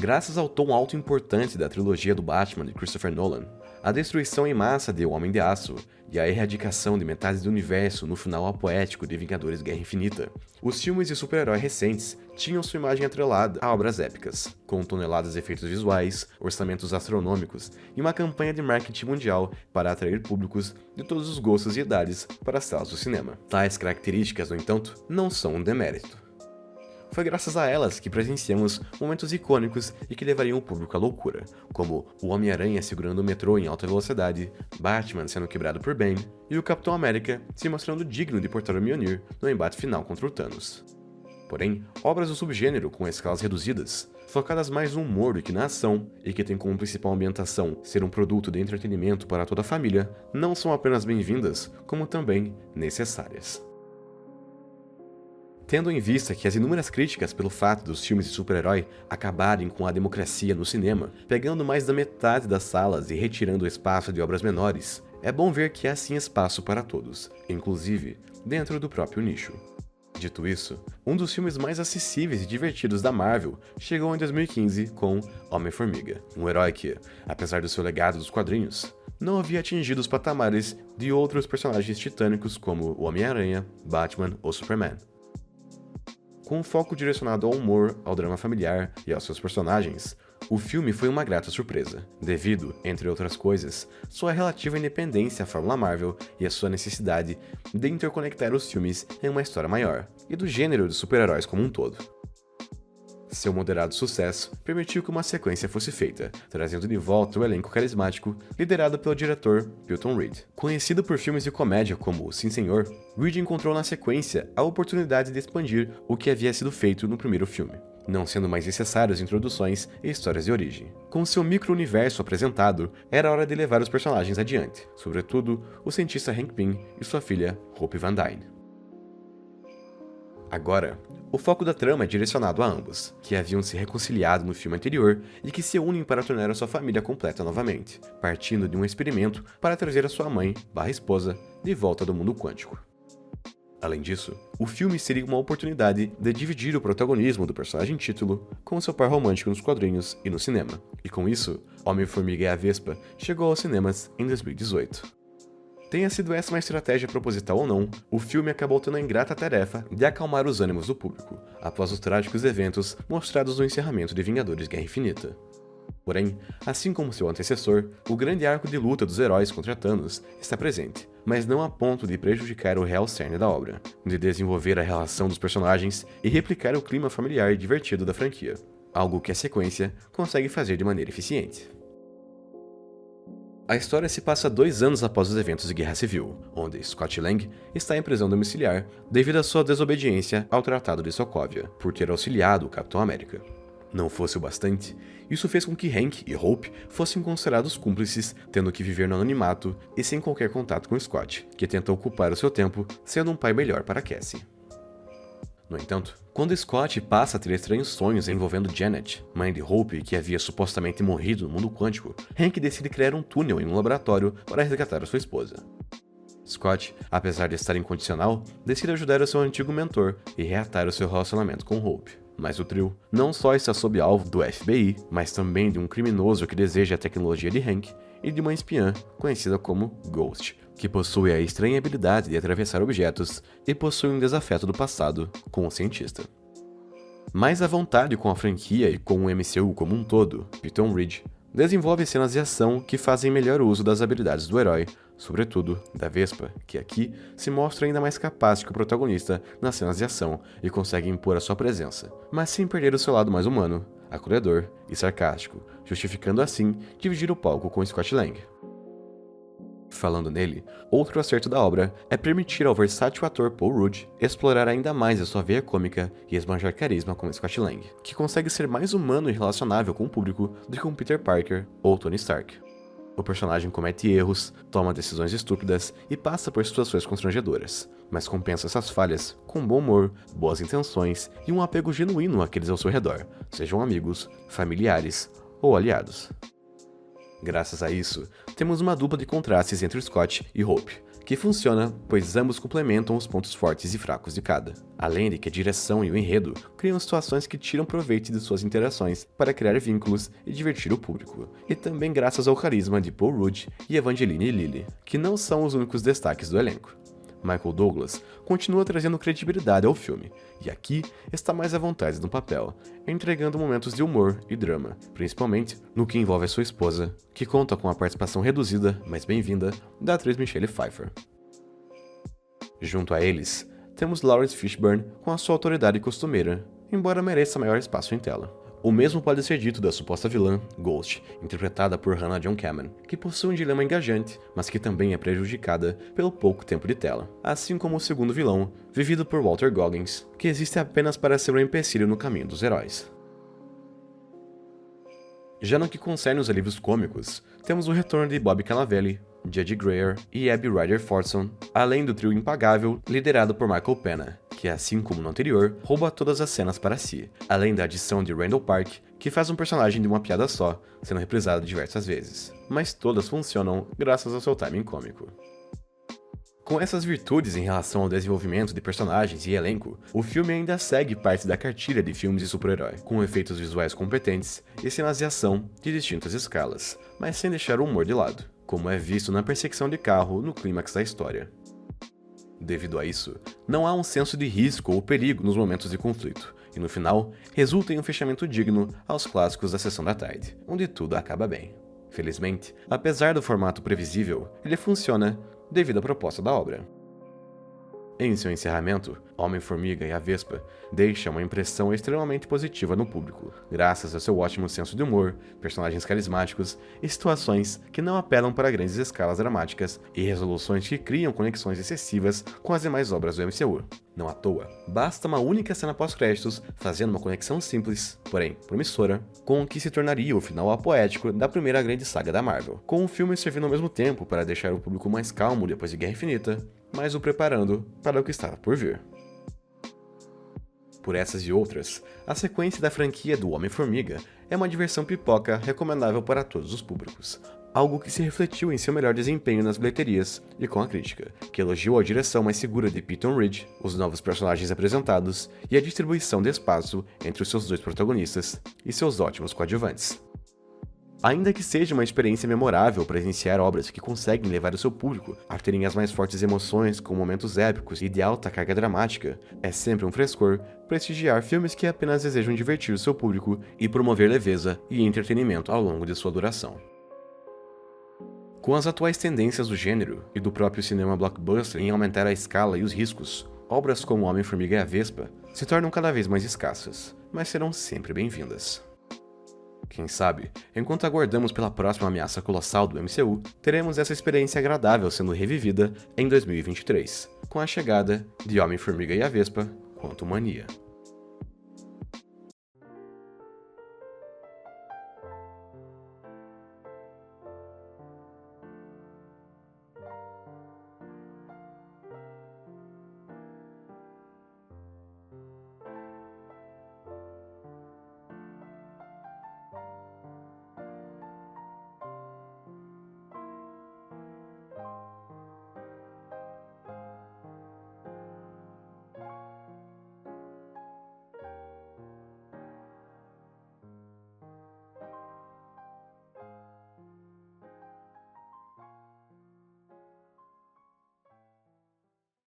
Graças ao tom alto e importante da trilogia do Batman de Christopher Nolan, a destruição em massa de O Homem de Aço e a erradicação de metade do universo no final apoético de Vingadores Guerra Infinita, os filmes de super-herói recentes tinham sua imagem atrelada a obras épicas, com toneladas de efeitos visuais, orçamentos astronômicos e uma campanha de marketing mundial para atrair públicos de todos os gostos e idades para as salas do cinema. Tais características, no entanto, não são um demérito. Foi graças a elas que presenciamos momentos icônicos e que levariam o público à loucura, como o Homem-Aranha segurando o metrô em alta velocidade, Batman sendo quebrado por Bane e o Capitão América se mostrando digno de portar o Mjolnir no embate final contra o Thanos. Porém, obras do subgênero com escalas reduzidas, focadas mais no humor do que na ação e que têm como principal ambientação ser um produto de entretenimento para toda a família, não são apenas bem-vindas, como também necessárias. Tendo em vista que as inúmeras críticas pelo fato dos filmes de super-herói acabarem com a democracia no cinema, pegando mais da metade das salas e retirando o espaço de obras menores, é bom ver que há sim espaço para todos, inclusive dentro do próprio nicho. Dito isso, um dos filmes mais acessíveis e divertidos da Marvel chegou em 2015 com Homem-Formiga, um herói que, apesar do seu legado dos quadrinhos, não havia atingido os patamares de outros personagens titânicos como o Homem-Aranha, Batman ou Superman. Com um foco direcionado ao humor, ao drama familiar e aos seus personagens, o filme foi uma grata surpresa, devido, entre outras coisas, sua relativa independência à Fórmula Marvel e a sua necessidade de interconectar os filmes em uma história maior, e do gênero de super-heróis como um todo. Seu moderado sucesso permitiu que uma sequência fosse feita, trazendo de volta o elenco carismático liderado pelo diretor Peyton Reed. Conhecido por filmes de comédia como Sim Senhor, Reed encontrou na sequência a oportunidade de expandir o que havia sido feito no primeiro filme, não sendo mais necessárias introduções e histórias de origem. Com seu micro-universo apresentado, era hora de levar os personagens adiante, sobretudo o cientista Hank Pym e sua filha Hope Van Dyne. Agora, o foco da trama é direcionado a ambos, que haviam se reconciliado no filme anterior e que se unem para tornar a sua família completa novamente, partindo de um experimento para trazer a sua mãe/esposa de volta do mundo quântico. Além disso, o filme seria uma oportunidade de dividir o protagonismo do personagem título com seu par romântico nos quadrinhos e no cinema, e com isso, Homem-Formiga e a Vespa chegou aos cinemas em 2018. Tenha sido essa uma estratégia proposital ou não, o filme acabou tendo a ingrata tarefa de acalmar os ânimos do público, após os trágicos eventos mostrados no encerramento de Vingadores Guerra Infinita. Porém, assim como seu antecessor, o grande arco de luta dos heróis contra Thanos está presente, mas não a ponto de prejudicar o real cerne da obra, de desenvolver a relação dos personagens e replicar o clima familiar e divertido da franquia, algo que a sequência consegue fazer de maneira eficiente. A história se passa 2 anos após os eventos de Guerra Civil, onde Scott Lang está em prisão domiciliar devido à sua desobediência ao Tratado de Sokovia, por ter auxiliado o Capitão América. Não fosse o bastante, isso fez com que Hank e Hope fossem considerados cúmplices, tendo que viver no anonimato e sem qualquer contato com Scott, que tenta ocupar o seu tempo sendo um pai melhor para Cassie. No entanto, quando Scott passa a ter estranhos sonhos envolvendo Janet, mãe de Hope que havia supostamente morrido no mundo quântico, Hank decide criar um túnel em um laboratório para resgatar a sua esposa. Scott, apesar de estar incondicional, decide ajudar o seu antigo mentor e reatar o seu relacionamento com Hope. Mas o trio não só está sob alvo do FBI, mas também de um criminoso que deseja a tecnologia de Hank e de uma espiã conhecida como Ghost, que possui a estranha habilidade de atravessar objetos e possui um desafeto do passado com o cientista. Mais à vontade com a franquia e com o MCU como um todo, Peyton Reed desenvolve cenas de ação que fazem melhor uso das habilidades do herói, sobretudo da Vespa, que aqui se mostra ainda mais capaz que o protagonista nas cenas de ação e consegue impor a sua presença, mas sem perder o seu lado mais humano, acolhedor e sarcástico, justificando assim dividir o palco com Scott Lang. Falando nele, outro acerto da obra é permitir ao versátil ator Paul Rudd explorar ainda mais a sua veia cômica e esbanjar carisma como Scott Lang, que consegue ser mais humano e relacionável com o público do que um Peter Parker ou Tony Stark. O personagem comete erros, toma decisões estúpidas e passa por situações constrangedoras, mas compensa essas falhas com bom humor, boas intenções e um apego genuíno àqueles ao seu redor, sejam amigos, familiares ou aliados. Graças a isso, temos uma dupla de contrastes entre Scott e Hope, que funciona pois ambos complementam os pontos fortes e fracos de cada. Além de que a direção e o enredo criam situações que tiram proveito de suas interações para criar vínculos e divertir o público. E também graças ao carisma de Paul Rudd e Evangeline Lilly, que não são os únicos destaques do elenco. Michael Douglas continua trazendo credibilidade ao filme, e aqui está mais à vontade no papel, entregando momentos de humor e drama, principalmente no que envolve a sua esposa, que conta com a participação reduzida, mas bem-vinda, da atriz Michelle Pfeiffer. Junto a eles, temos Lawrence Fishburne com a sua autoridade costumeira, embora mereça maior espaço em tela. O mesmo pode ser dito da suposta vilã, Ghost, interpretada por Hannah John Kamen, que possui um dilema engajante, mas que também é prejudicada pelo pouco tempo de tela. Assim como o segundo vilão, vivido por Walter Goggins, que existe apenas para ser um empecilho no caminho dos heróis. Já no que concerne os alívios cômicos, temos o retorno de Bob Cannavale, Judge Greer e Abby Ryder Fortson, além do trio impagável liderado por Michael Pena, que assim como no anterior, rouba todas as cenas para si, além da adição de Randall Park, que faz um personagem de uma piada só, sendo reprisado diversas vezes. Mas todas funcionam graças ao seu timing cômico. Com essas virtudes em relação ao desenvolvimento de personagens e elenco, o filme ainda segue parte da cartilha de filmes de super-herói, com efeitos visuais competentes e cenas de ação de distintas escalas, mas sem deixar o humor de lado, como é visto na perseguição de carro no clímax da história. Devido a isso, não há um senso de risco ou perigo nos momentos de conflito, e no final, resulta em um fechamento digno aos clássicos da Sessão da Tarde, onde tudo acaba bem. Felizmente, apesar do formato previsível, ele funciona devido à proposta da obra. Em seu encerramento, Homem-Formiga e a Vespa deixam uma impressão extremamente positiva no público, graças ao seu ótimo senso de humor, personagens carismáticos e situações que não apelam para grandes escalas dramáticas e resoluções que criam conexões excessivas com as demais obras do MCU. Não à toa, basta uma única cena pós-créditos fazendo uma conexão simples, porém promissora, com o que se tornaria o final apoético da primeira grande saga da Marvel, com o filme servindo ao mesmo tempo para deixar o público mais calmo depois de Guerra Infinita, mas o preparando para o que estava por vir. Por essas e outras, a sequência da franquia do Homem-Formiga é uma diversão pipoca recomendável para todos os públicos, algo que se refletiu em seu melhor desempenho nas bilheterias e com a crítica, que elogiou a direção mais segura de Peyton Reed, os novos personagens apresentados e a distribuição de espaço entre os seus dois protagonistas e seus ótimos coadjuvantes. Ainda que seja uma experiência memorável presenciar obras que conseguem levar o seu público a terem as mais fortes emoções com momentos épicos e de alta carga dramática, é sempre um frescor prestigiar filmes que apenas desejam divertir o seu público e promover leveza e entretenimento ao longo de sua duração. Com as atuais tendências do gênero e do próprio cinema blockbuster em aumentar a escala e os riscos, obras como Homem-Formiga e a Vespa se tornam cada vez mais escassas, mas serão sempre bem-vindas. Quem sabe, enquanto aguardamos pela próxima ameaça colossal do MCU, teremos essa experiência agradável sendo revivida em 2023, com a chegada de Homem-Formiga e a Vespa Quantumania.